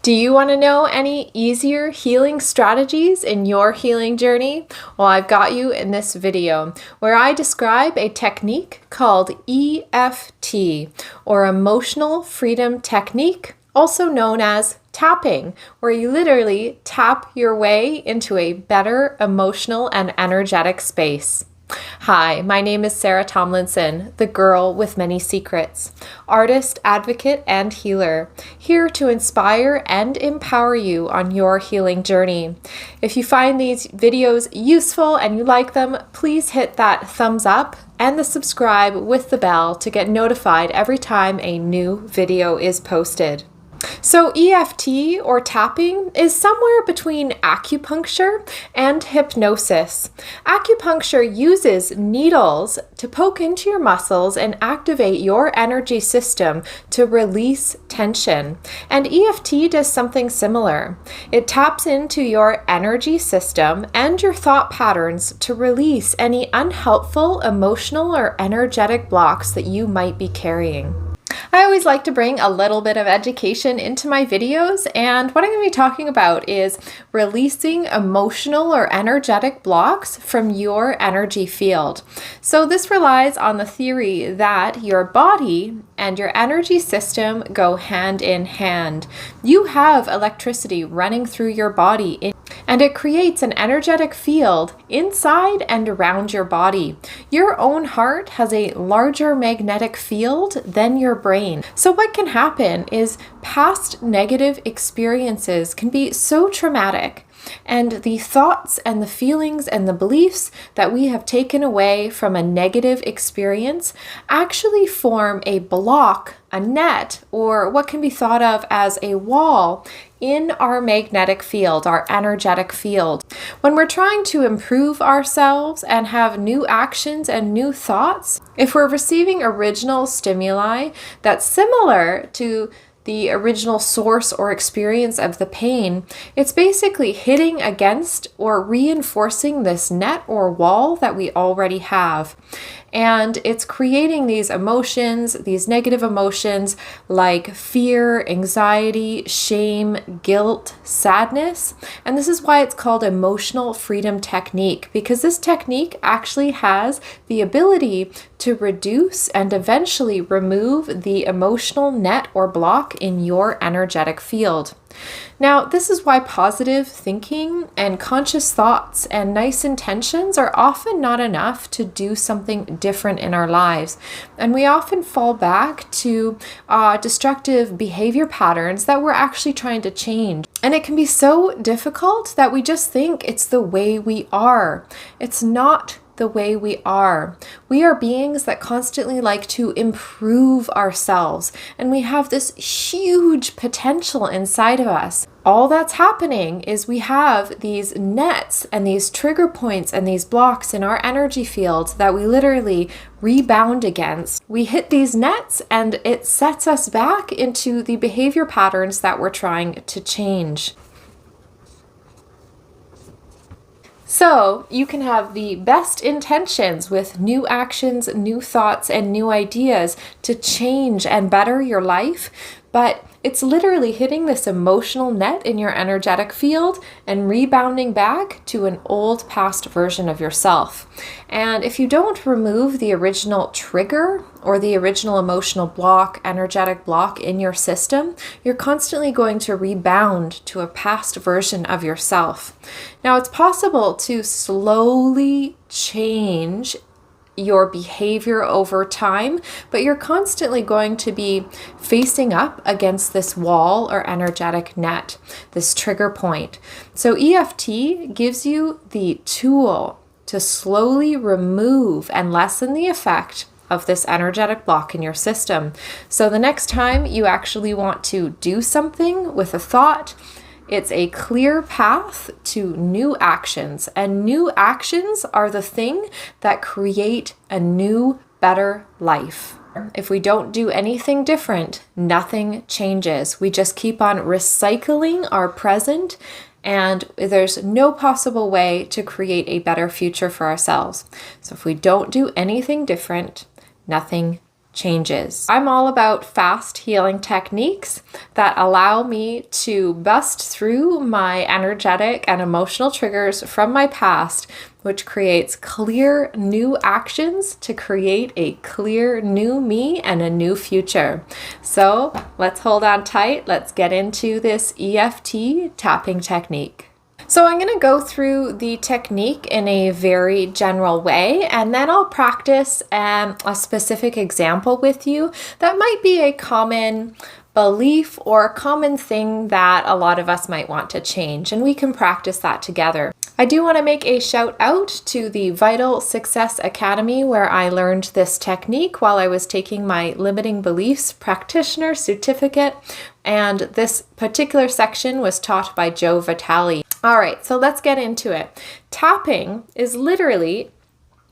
Do you want to know any easier healing strategies in your healing journey? Well, I've got you in this video where I describe a technique called EFT, or Emotional Freedom Technique, also known as tapping, where you literally tap your way into a better emotional and energetic space. Hi, my name is Sarah Tomlinson, the girl with many secrets, artist, advocate, and healer, here to inspire and empower you on your healing journey. If you find these videos useful and you like them, please hit that thumbs up and the subscribe with the bell to get notified every time a new video is posted. So EFT, or tapping, is somewhere between acupuncture and hypnosis. Acupuncture uses needles to poke into your muscles and activate your energy system to release tension. And EFT does something similar. It taps into your energy system and your thought patterns to release any unhelpful emotional or energetic blocks that you might be carrying. I always like to bring a little bit of education into my videos, and what I'm going to be talking about is releasing emotional or energetic blocks from your energy field. So this relies on the theory that your body and your energy system go hand in hand. You have electricity running through your body, and it creates an energetic field inside and around your body. Your own heart has a larger magnetic field than your brain. So what can happen is past negative experiences can be so traumatic, and the thoughts and the feelings and the beliefs that we have taken away from a negative experience actually form a block, a net, or what can be thought of as a wall in our magnetic field, our energetic field. When we're trying to improve ourselves and have new actions and new thoughts, if we're receiving original stimuli that's similar to the original source or experience of the pain, it's basically hitting against or reinforcing this net or wall that we already have. And it's creating these emotions, these negative emotions like fear, anxiety, shame, guilt, sadness. And this is why it's called Emotional Freedom Technique, because this technique actually has the ability to reduce and eventually remove the emotional net or block in your energetic field. Now, this is why positive thinking and conscious thoughts and nice intentions are often not enough to do something different in our lives. And we often fall back to destructive behavior patterns that we're actually trying to change. And it can be so difficult that we just think it's the way we are. It's not the way we are. We are beings that constantly like to improve ourselves, and we have this huge potential inside of us. All that's happening is we have these nets and these trigger points and these blocks in our energy fields that we literally rebound against. We hit these nets and it sets us back into the behavior patterns that we're trying to change. So you can have the best intentions with new actions, new thoughts, and new ideas to change and better your life, but it's literally hitting this emotional net in your energetic field and rebounding back to an old past version of yourself. And if you don't remove the original trigger or the original emotional block, energetic block in your system, you're constantly going to rebound to a past version of yourself. Now, it's possible to slowly change your behavior over time, but you're constantly going to be facing up against this wall or energetic net, this trigger point. So EFT gives you the tool to slowly remove and lessen the effect of this energetic block in your system. So the next time you actually want to do something with a thought, it's a clear path to new actions, and new actions are the thing that create a new, better life. If we don't do anything different, nothing changes. We just keep on recycling our present, and there's no possible way to create a better future for ourselves. So if we don't do anything different, nothing changes. I'm all about fast healing techniques that allow me to bust through my energetic and emotional triggers from my past, which creates clear new actions to create a clear new me and a new future. So let's hold on tight. Let's get into this EFT tapping technique. So I'm going to go through the technique in a very general way, and then I'll practice a specific example with you that might be a common belief or a common thing that a lot of us might want to change, and we can practice that together. I do want to make a shout out to the Vital Success Academy, where I learned this technique while I was taking my Limiting Beliefs Practitioner Certificate, and this particular section was taught by Joe Vitale. All right, so let's get into it. Tapping is literally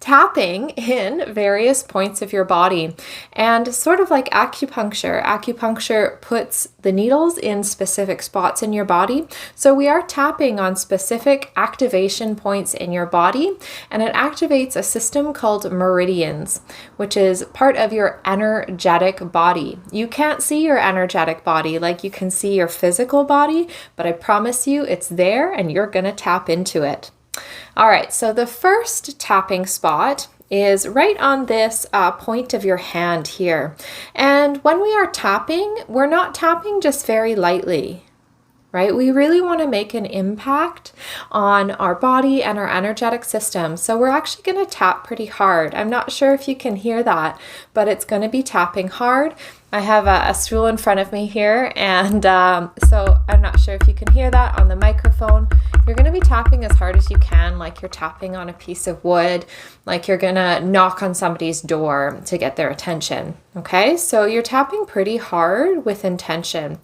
tapping in various points of your body, and sort of like acupuncture. Acupuncture puts the needles in specific spots in your body. So we are tapping on specific activation points in your body, and it activates a system called meridians, which is part of your energetic body. You can't see your energetic body like you can see your physical body, but I promise you it's there and you're going to tap into it. All right, so the first tapping spot is right on this point of your hand here. And when we are tapping, we're not tapping just very lightly, right? We really want to make an impact on our body and our energetic system. So we're actually going to tap pretty hard. I'm not sure if you can hear that, but it's going to be tapping hard. I have a stool in front of me here, and so I'm not sure if you can hear that on the microphone. You're going to be tapping as hard as you can, like you're tapping on a piece of wood, like you're going to knock on somebody's door to get their attention. Okay, so you're tapping pretty hard with intention.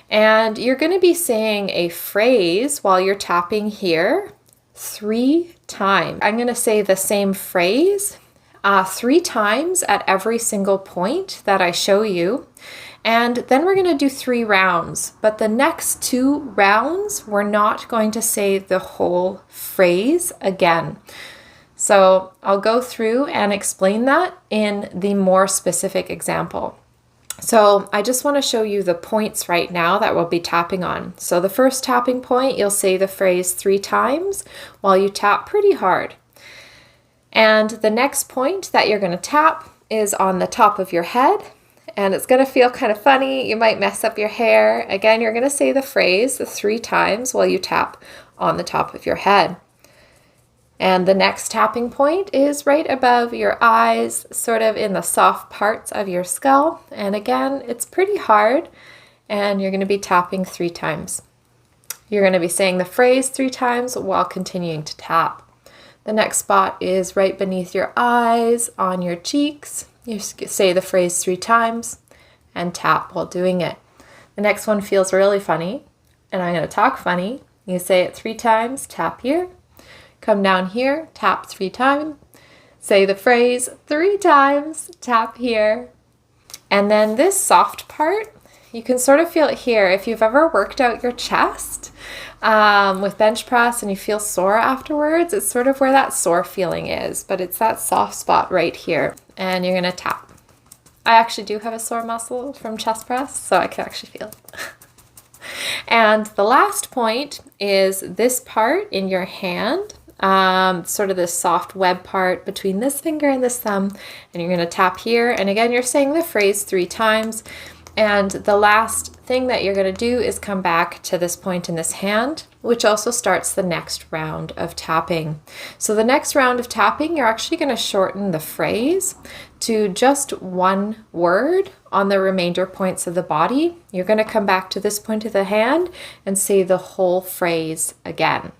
And you're going to be saying a phrase while you're tapping here 3 times. I'm going to say the same phrase 3 times at every single point that I show you. And then we're going to do 3 rounds. But the next 2 rounds, we're not going to say the whole phrase again. So I'll go through and explain that in the more specific example. So I just want to show you the points right now that we'll be tapping on. So the first tapping point, you'll say the phrase 3 times while you tap pretty hard. And the next point that you're going to tap is on the top of your head. And it's going to feel kind of funny. You might mess up your hair. Again, you're going to say the phrase 3 times while you tap on the top of your head. And the next tapping point is right above your eyes, sort of in the soft parts of your skull. And again, it's pretty hard. And you're going to be tapping 3 times. You're going to be saying the phrase 3 times while continuing to tap. The next spot is right beneath your eyes, on your cheeks. You say the phrase 3 times and tap while doing it. The next one feels really funny, and I'm going to talk funny. You say it 3 times, tap here. Come down here, tap 3 times. Say the phrase 3 times, tap here. And then this soft part, you can sort of feel it here. If you've ever worked out your chest with bench press and you feel sore afterwards, it's sort of where that sore feeling is, but it's that soft spot right here. And you're going to tap. I actually do have a sore muscle from chest press, so I can actually feel it. And the last point is this part in your hand, sort of this soft web part between this finger and this thumb, and you're going to tap here. And again, you're saying the phrase 3 times. And the last thing that you're going to do is come back to this point in this hand, which also starts the next round of tapping. So the next round of tapping, you're actually going to shorten the phrase to just 1 word on the remainder points of the body. You're going to come back to this point of the hand and say the whole phrase again.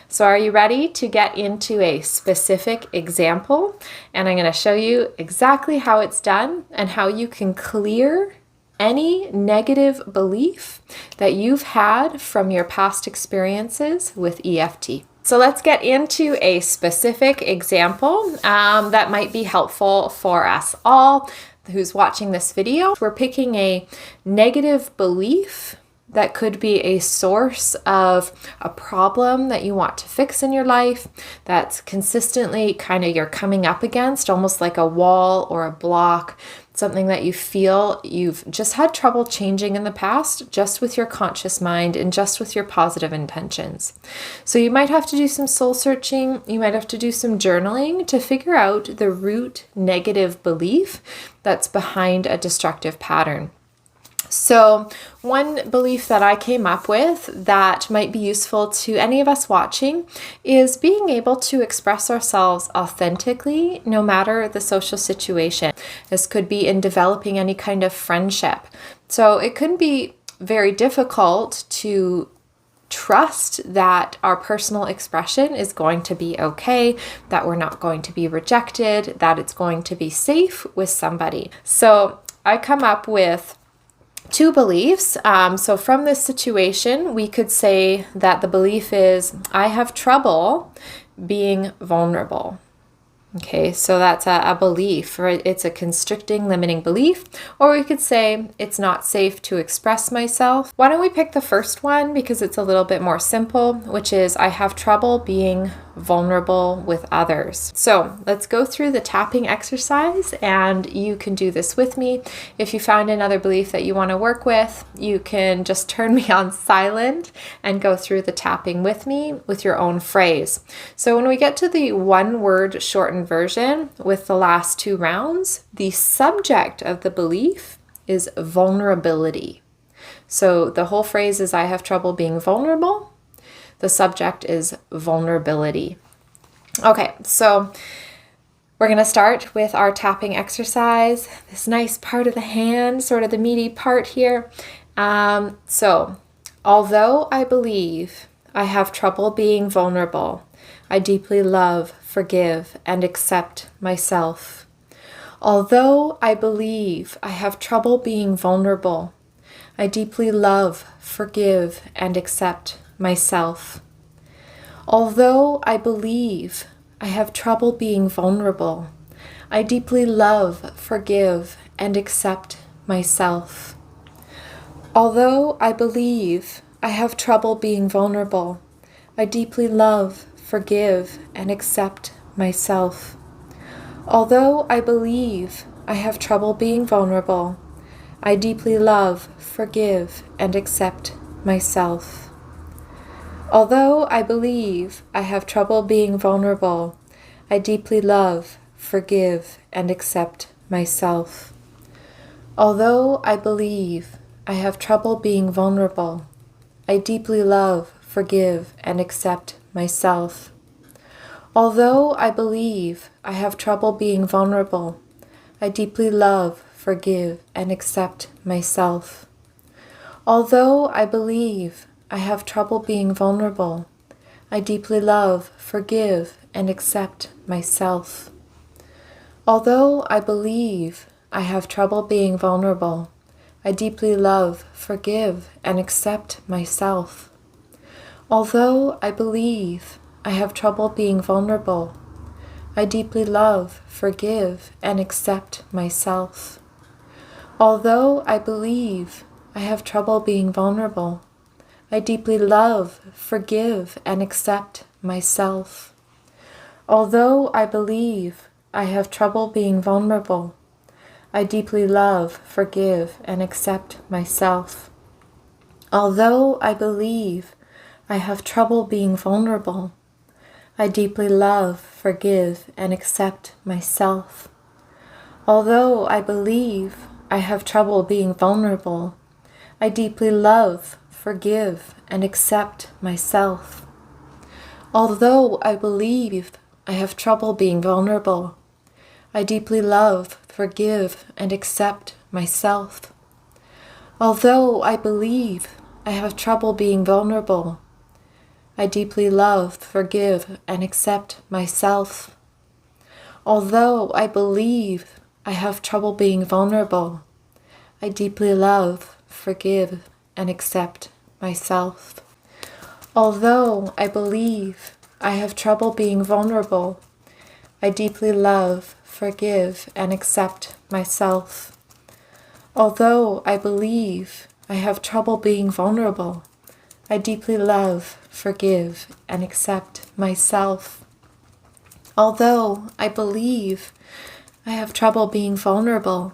So are you ready to get into a specific example? And I'm going to show you exactly how it's done and how you can clear any negative belief that you've had from your past experiences with EFT. So let's get into a specific example that might be helpful for us all who's watching this video. We're picking a negative belief that could be a source of a problem that you want to fix in your life, that's consistently kind of you're coming up against, almost like a wall or a block. something that you feel you've just had trouble changing in the past, just with your conscious mind and just with your positive intentions. So you might have to do some soul searching, you might have to do some journaling to figure out the root negative belief that's behind a destructive pattern. So one belief that I came up with that might be useful to any of us watching is being able to express ourselves authentically no matter the social situation. This could be in developing any kind of friendship. So it could be very difficult to trust that our personal expression is going to be okay, that we're not going to be rejected, that it's going to be safe with somebody. So I come up with two beliefs. So from this situation, we could say that the belief is, I have trouble being vulnerable. Okay, so that's a belief, or it's a constricting, limiting belief, or we could say it's not safe to express myself. Why don't we pick the first one because it's a little bit more simple, which is I have trouble being vulnerable with others. So let's go through the tapping exercise, and you can do this with me. If you find another belief that you want to work with, you can just turn me on silent and go through the tapping with me with your own phrase. So when we get to the one word shortened version with the last two rounds, the subject of the belief is vulnerability. So the whole phrase is I have trouble being vulnerable. The subject is vulnerability. Okay, so we're going to start with our tapping exercise, this nice part of the hand, sort of the meaty part here. So, although I believe I have trouble being vulnerable, I deeply love, forgive, and accept myself. Although I believe I have trouble being vulnerable, I deeply love, forgive, and accept myself. Although I believe I have trouble being vulnerable, I deeply love, forgive, and accept myself. Although I believe I have trouble being vulnerable, I deeply love, forgive, and accept myself. Although I believe I have trouble being vulnerable, I deeply love, forgive, and accept myself. Although I believe I have trouble being vulnerable, I deeply love, forgive, and accept myself. Although I believe I have trouble being vulnerable, I deeply love, forgive, and accept myself. Although I believe I have trouble being vulnerable, I deeply love, forgive, and accept myself. Although I believe I have trouble being vulnerable, I deeply love, forgive, and accept myself. Although I believe I have trouble being vulnerable, I deeply love, forgive, and accept myself. Although I believe I have trouble being vulnerable, I deeply love, forgive, and accept myself. Although I believe I have trouble being vulnerable, I deeply love, forgive, and accept myself. Although I believe I have trouble being vulnerable, I deeply love, forgive, and accept myself. Although I believe I have trouble being vulnerable, I deeply love, forgive, and accept myself. Although I believe I have trouble being vulnerable, I deeply love, forgive, and accept myself. Although I believe I have trouble being vulnerable, I deeply love, forgive, and accept myself. Although I believe I have trouble being vulnerable, I deeply love, forgive, and accept myself. Although I believe I have trouble being vulnerable, I deeply love, forgive, and accept myself. Although I believe I have trouble being vulnerable, I deeply love, forgive, and accept myself. Although I believe I have trouble being vulnerable, I deeply love, forgive, and accept myself. Although I believe I have trouble being vulnerable,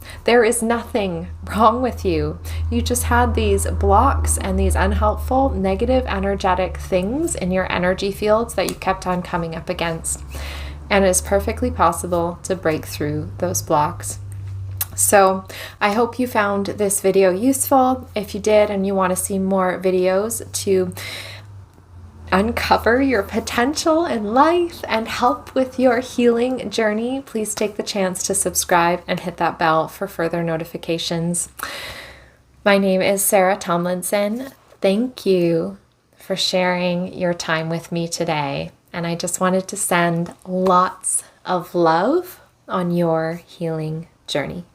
There is nothing wrong with you. You just had these blocks and these unhelpful, negative, energetic things in your energy fields that you kept on coming up against. And it is perfectly possible to break through those blocks. So I hope you found this video useful. If you did and you want to see more videos to uncover your potential in life and help with your healing journey, please take the chance to subscribe and hit that bell for further notifications. My name is Sarah Tomlinson. Thank you for sharing your time with me today. And I just wanted to send lots of love on your healing journey.